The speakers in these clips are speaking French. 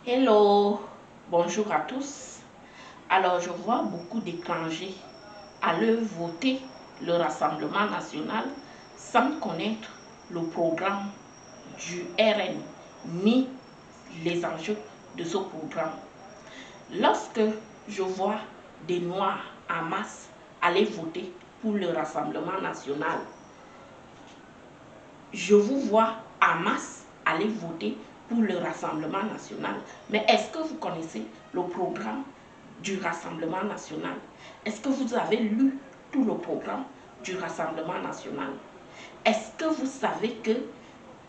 Hello, bonjour à tous. Alors, je vois beaucoup d'étrangers aller voter le Rassemblement national sans connaître le programme du RN ni les enjeux de ce programme. Lorsque je vois des Noirs en masse aller voter pour le Rassemblement national, je vous vois en masse aller voter pour le Rassemblement national. Mais est-ce que vous connaissez le programme du Rassemblement national? Est-ce que vous avez lu tout le programme du Rassemblement national? Est-ce que vous savez que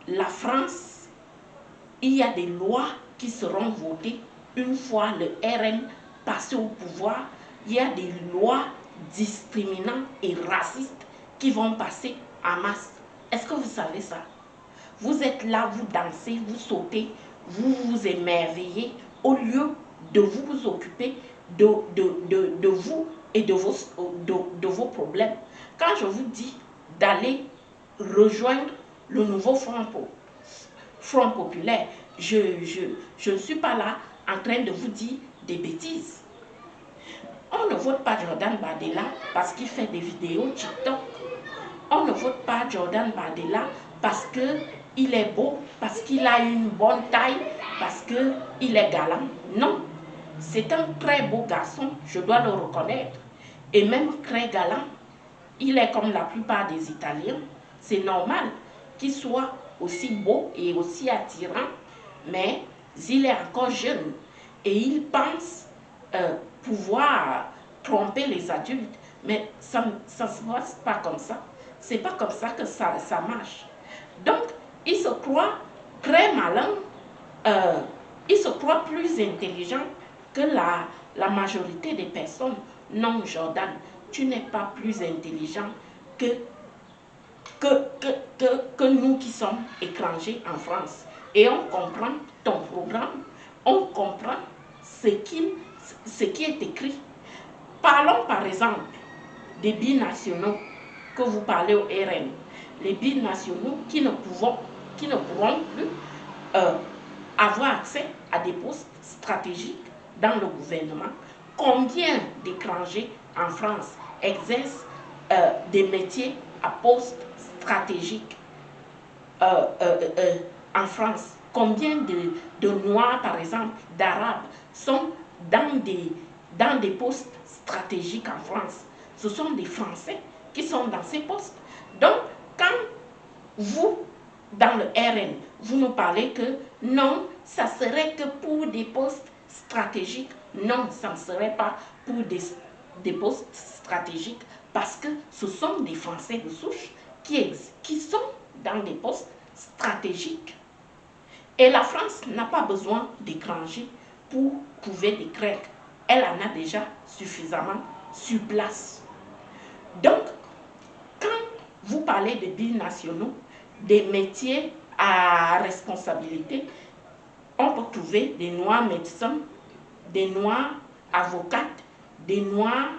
la France, il y a des lois qui seront votées une fois le RN passé au pouvoir? Il y a des lois discriminantes et racistes qui vont passer en masse. Est-ce que vous savez ça? Vous êtes là, vous dansez, vous sautez, vous vous émerveillez au lieu de vous occuper de vous et de vos problèmes. Quand je vous dis d'aller rejoindre le nouveau Front populaire, je ne suis pas là en train de vous dire des bêtises. On ne vote pas Jordan Bardella parce qu'il fait des vidéos TikTok. On ne vote pas Jordan Bardella parce qu'il est beau, parce qu'il a une bonne taille, parce qu'il est galant. Non, c'est un très beau garçon, je dois le reconnaître. Et même très galant, il est comme la plupart des Italiens. C'est normal qu'il soit aussi beau et aussi attirant, mais il est encore jeune et il pense pouvoir tromper les adultes. Mais ça ne se passe pas comme ça. C'est pas comme ça que ça marche. Donc, il se croit très malin, il se croit plus intelligent que la majorité des personnes. Non, Jordan, tu n'es pas plus intelligent que nous qui sommes étrangers en France. Et on comprend ton programme, on comprend ce qui est écrit. Parlons par exemple des binationaux que vous parlez au RN. Les binationaux qui ne pourront plus avoir accès à des postes stratégiques dans le gouvernement. Combien d'étrangers en France exercent des métiers à poste stratégique en France? Combien de Noirs, par exemple, d'Arabes, sont dans des postes stratégiques en France? Ce sont des Français qui sont dans ces postes. Donc, quand vous, dans le RN, vous nous parlez que non, ça serait que pour des postes stratégiques. Non, ça ne serait pas pour des postes stratégiques parce que ce sont des Français de souche qui sont dans des postes stratégiques. Et la France n'a pas besoin d'étrangers pour couver des Grecs. Elle en a déjà suffisamment sur place. Donc, quand vous parlez de binationaux, des métiers à responsabilité, on peut trouver des Noirs médecins, des Noirs avocates, des Noirs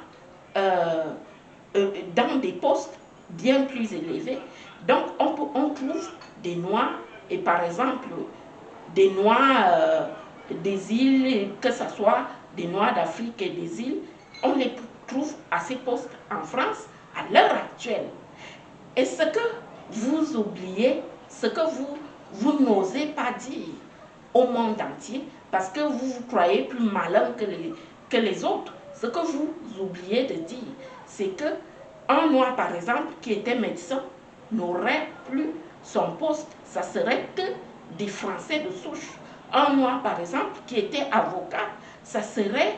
dans des postes bien plus élevés. Donc, on trouve des Noirs, et par exemple, des Noirs des îles, que ce soit des Noirs d'Afrique et des îles, on les trouve à ces postes en France à l'heure actuelle. Et ce que vous oubliez, ce que vous n'osez pas dire au monde entier, parce que vous vous croyez plus malin que les autres, ce que vous oubliez de dire, c'est qu'un Noir, par exemple, qui était médecin, n'aurait plus son poste. Ça serait que des Français de souche. Un Noir, par exemple, qui était avocat, ça serait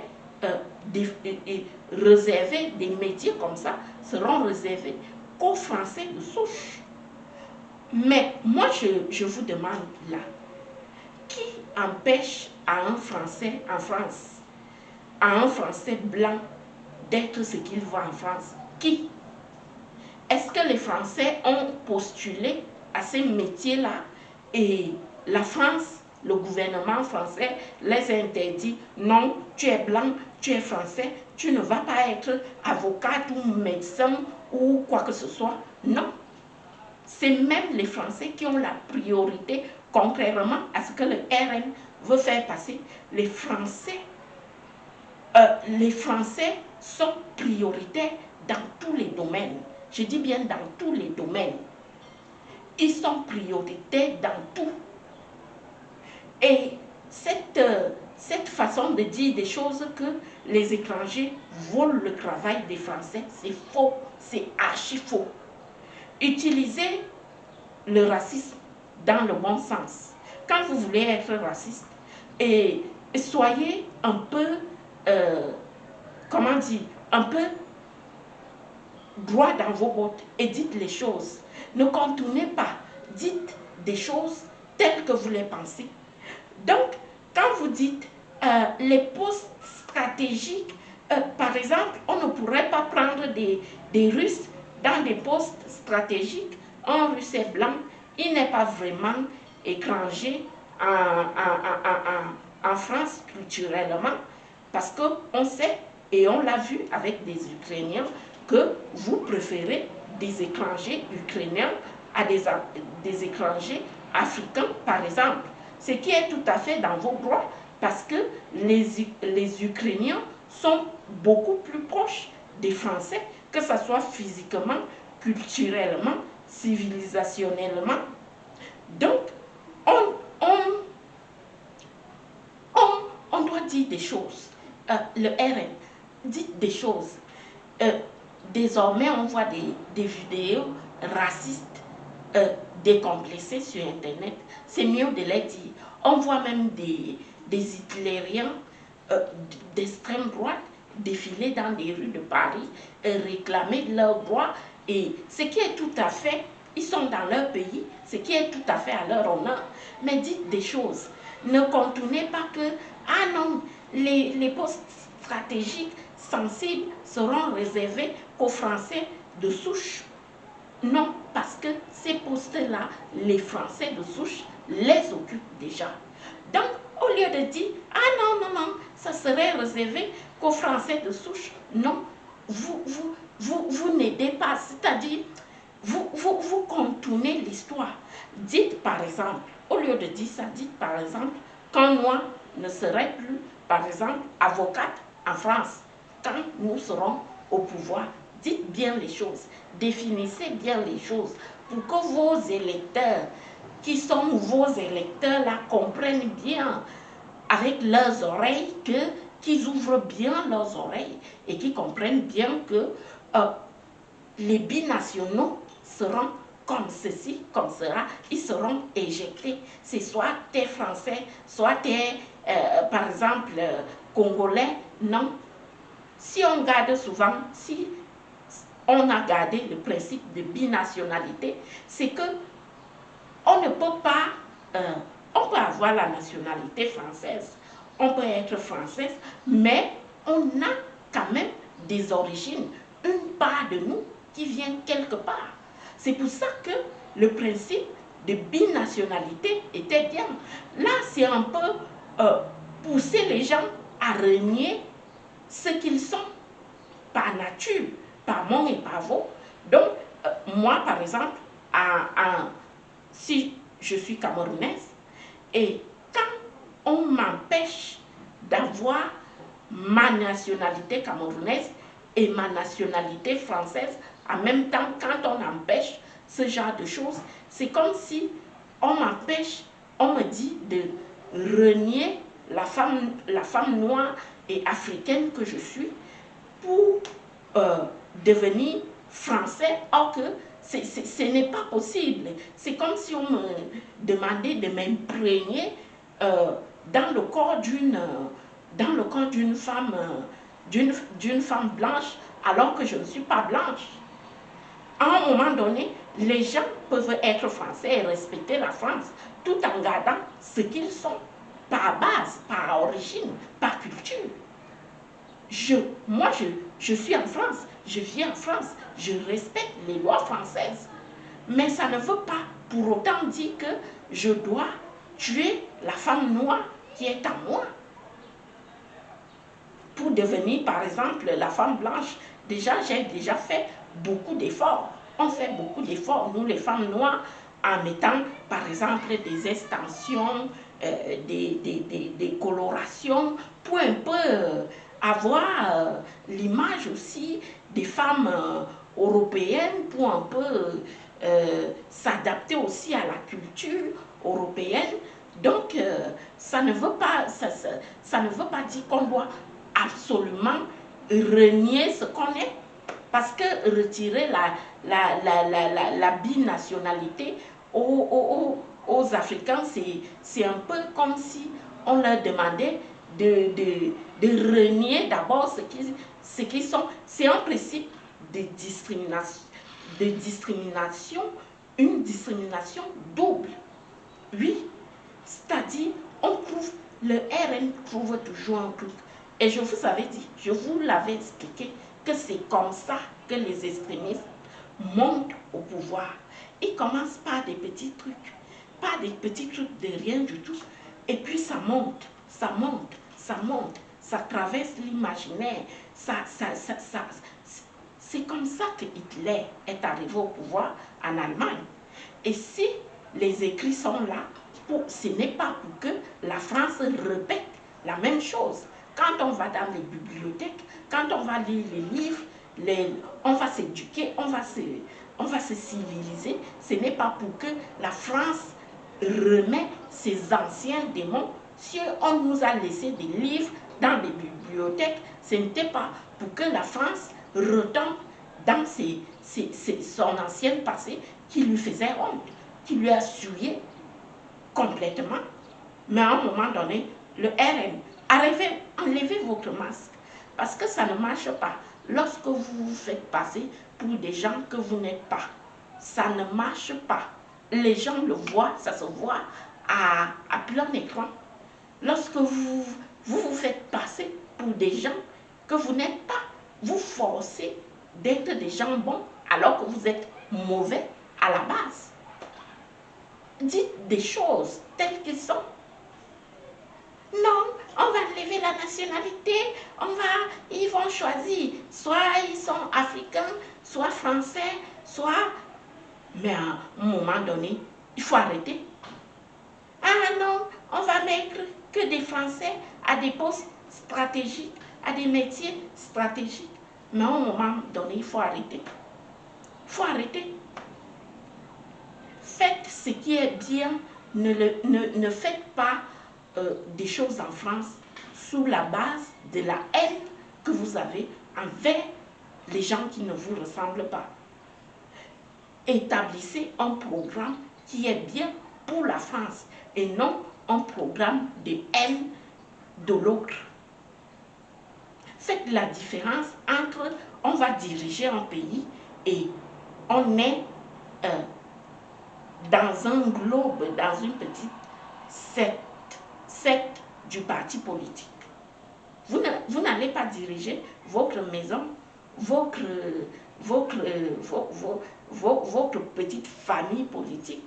réservé, des métiers comme ça seront réservés qu'aux Français de souche. Mais moi, je vous demande là, qui empêche à un Français en France, à un Français blanc, d'être ce qu'il voit en France? Qui? Est-ce que les Français ont postulé à ces métiers-là et la France, le gouvernement français les interdit? Non, tu es blanc, tu es français, tu ne vas pas être avocate ou médecin ou quoi que ce soit. Non. C'est même les Français qui ont la priorité contrairement à ce que le RN veut faire passer, les Français sont prioritaires dans tous les domaines. Je dis bien dans tous les domaines. Ils sont prioritaires dans tout. Et cette façon de dire des choses que les étrangers volent le travail des Français, c'est faux, c'est archi faux. Utilisez le racisme dans le bon sens. Quand vous voulez être raciste, et soyez un peu, comment dire, un peu droit dans vos bottes et dites les choses. Ne contournez pas, dites des choses telles que vous les pensez. Donc, quand vous dites les postes stratégiques, par exemple, on ne pourrait pas prendre des Russes dans des postes stratégiques. Un Russe est blanc, il n'est pas vraiment étranger en France culturellement, parce qu'on sait, et on l'a vu avec des Ukrainiens, que vous préférez des étrangers ukrainiens à des étrangers africains, par exemple. Ce qui est tout à fait dans vos droits, parce que les Ukrainiens sont beaucoup plus proches des Français, que ce soit physiquement, culturellement, civilisationnellement. Donc, on doit dire des choses. Le RN, dites des choses. Désormais, on voit des vidéos racistes décomplexées sur Internet. C'est mieux de les dire. On voit même des hitlériens d'extrême droite défiler dans les rues de Paris et réclamer leurs droits. Et ce qui est tout à fait, ils sont dans leur pays, ce qui est tout à fait à leur honneur. Mais dites des choses. Ne contournez pas que, ah non, les postes stratégiques sensibles seront réservés aux Français de souche. Non, parce que ces postes-là, les Français de souche les occupent déjà. Donc, au lieu de dire, ah non, non, non, ça serait réservé qu'aux Français de souche, non, vous n'aidez pas, c'est-à-dire, vous contournez l'histoire. Dites par exemple, au lieu de dire ça, dites par exemple, qu'un noir ne serait plus, par exemple, avocate en France, quand nous serons au pouvoir. Dites bien les choses, définissez bien les choses pour que vos électeurs, qui sont vos électeurs là, comprennent bien avec leurs oreilles, qu'ils ouvrent bien leurs oreilles et qu'ils comprennent bien que les binationaux seront comme ceci, comme cela, ils seront éjectés. C'est soit t'es français, soit t'es, par exemple, congolais. Non. Si on garde souvent, si on a gardé le principe de binationalité, c'est que on ne peut pas, on peut avoir la nationalité française, on peut être française, mais on a quand même des origines, une part de nous qui vient quelque part. C'est pour ça que le principe de binationalité était bien. Là, c'est un peu pousser les gens à renier ce qu'ils sont par nature, par mon et par vos. Donc, moi, par exemple, si je suis camerounaise, et quand on m'empêche d'avoir ma nationalité camerounaise et ma nationalité française, en même temps, quand on empêche ce genre de choses, c'est comme si on m'empêche, on me dit de renier la femme noire et africaine que je suis pour devenir français, or que ce n'est pas possible. C'est comme si on me demandait de m'imprégner dans le corps d'une femme, d'une femme blanche, alors que je ne suis pas blanche. À un moment donné, les gens peuvent être français et respecter la France, tout en gardant ce qu'ils sont, par base, par origine, par culture. Moi, je suis en France, je vis en France, je respecte les lois françaises. Mais ça ne veut pas pour autant dire que je dois tuer la femme noire qui est en moi pour devenir, par exemple, la femme blanche. Déjà, j'ai déjà fait beaucoup d'efforts. On fait beaucoup d'efforts, nous les femmes noires, en mettant par exemple des extensions, des colorations pour un peu avoir l'image aussi des femmes européennes, pour un peu s'adapter aussi à la culture européenne. Donc, ça ne veut pas, ça ne veut pas dire qu'on doit absolument renier ce qu'on est. Parce que retirer la binationalité aux Africains, c'est un peu comme si on leur demandait de renier d'abord ce qu'ils sont. C'est un principe de discrimination, une discrimination double. Oui, c'est-à-dire, le RN trouve toujours un truc. Et je vous avais dit, je vous l'avais expliqué, que c'est comme ça que les extrémistes montent au pouvoir. Ils commencent par des petits trucs, pas des petits trucs de rien du tout. Et puis ça monte, ça monte, ça monte, ça traverse l'imaginaire. C'est comme ça que Hitler est arrivé au pouvoir en Allemagne. Et si les écrits sont là, ce n'est pas pour que la France répète la même chose. Quand on va dans les bibliothèques, quand on va lire les livres, on va s'éduquer, on va se civiliser. Ce n'est pas pour que la France remette ses anciens démons. Si on nous a laissé des livres dans les bibliothèques, ce n'était pas pour que la France retombe dans son ancien passé qui lui faisait honte, qui lui a souillé complètement. Mais à un moment donné, le RN, enlevez votre masque, parce que ça ne marche pas. Lorsque vous vous faites passer pour des gens que vous n'êtes pas, ça ne marche pas. Les gens le voient, ça se voit à plein écran. Lorsque vous vous faites passer pour des gens que vous n'êtes pas, vous forcez d'être des gens bons alors que vous êtes mauvais à la base. Dites des choses telles qu'elles sont. Non, on va enlever la nationalité, ils vont choisir, soit ils sont africains, soit français, soit... Mais à un moment donné, il faut arrêter. Ah non, on va mettre que des Français à des postes stratégiques, à des métiers stratégiques. Mais à un moment donné, il faut arrêter. Il faut arrêter. Faites ce qui est bien, ne faites pas des choses en France sous la base de la haine que vous avez envers les gens qui ne vous ressemblent pas. Établissez un programme qui est bien pour la France et non un programme de haine de l'autre. Faites la différence entre on va diriger un pays et on est dans un globe, dans une petite secte du parti politique. Vous n'allez pas diriger votre maison, votre petite famille politique.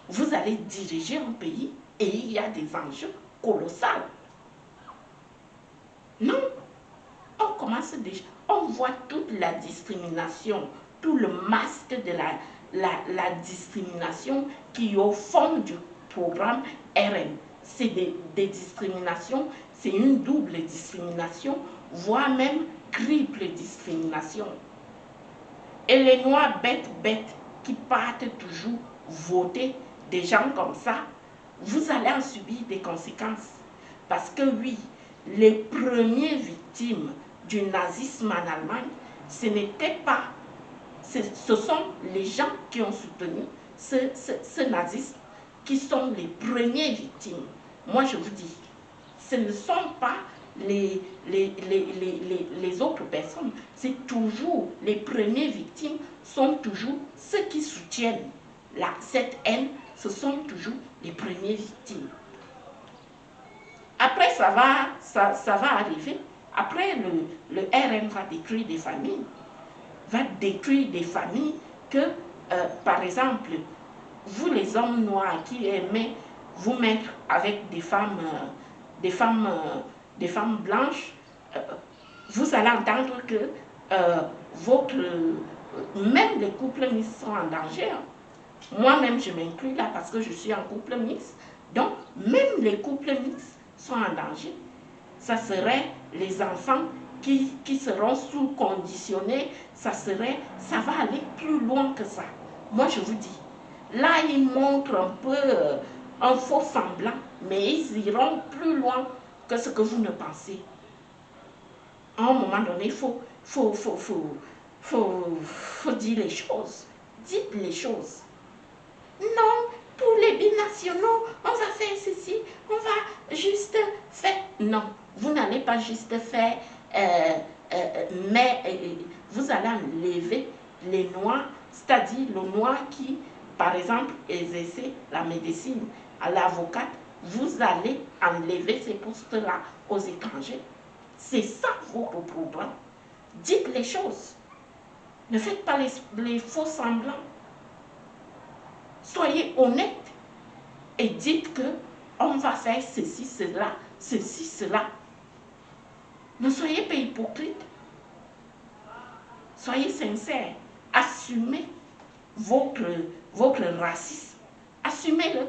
Vous allez diriger un pays et il y a des enjeux colossaux. Non, on commence déjà, on voit toute la discrimination, tout le masque de la discrimination qui est au fond du programme RN. C'est des discriminations, c'est une double discrimination, voire même triple discrimination. Et les Noirs bêtes qui partent toujours voter des gens comme ça, vous allez en subir des conséquences. Parce que oui, les premières victimes du nazisme en Allemagne, ce n'était pas, ce sont les gens qui ont soutenu ce nazisme qui sont les premières victimes. Moi je vous dis, ce ne sont pas les autres personnes, c'est toujours les premières victimes, sont toujours ceux qui soutiennent cette haine, ce sont toujours les premières victimes. Après, ça va arriver. Après, le RN va détruire des familles. Va détruire des familles que, par exemple, vous les hommes noirs qui aimez vous mettre avec des femmes blanches, vous allez entendre que même les couples sont en danger. Hein. Moi-même, je m'inclus là parce que je suis en couple mixte. Donc, même les couples mixtes sont en danger. Ça serait les enfants qui seront sous-conditionnés. Ça va aller plus loin que ça. Moi, je vous dis, là, ils montrent un peu un faux semblant, mais ils iront plus loin que ce que vous ne pensez. À un moment donné, il faut dire les choses. Dites les choses. Non, pour les binationaux, on va faire ceci, on va juste faire... Non, vous n'allez pas juste faire, mais vous allez enlever les noirs, c'est-à-dire le noir qui, par exemple, exerçait la médecine à l'avocate, vous allez enlever ces postes-là aux étrangers. C'est ça votre programme. Dites les choses. Ne faites pas les faux semblants. Soyez honnête et dites que on va faire ceci, cela. Ne soyez pas hypocrite. Soyez sincère. Assumez votre racisme. Assumez-le.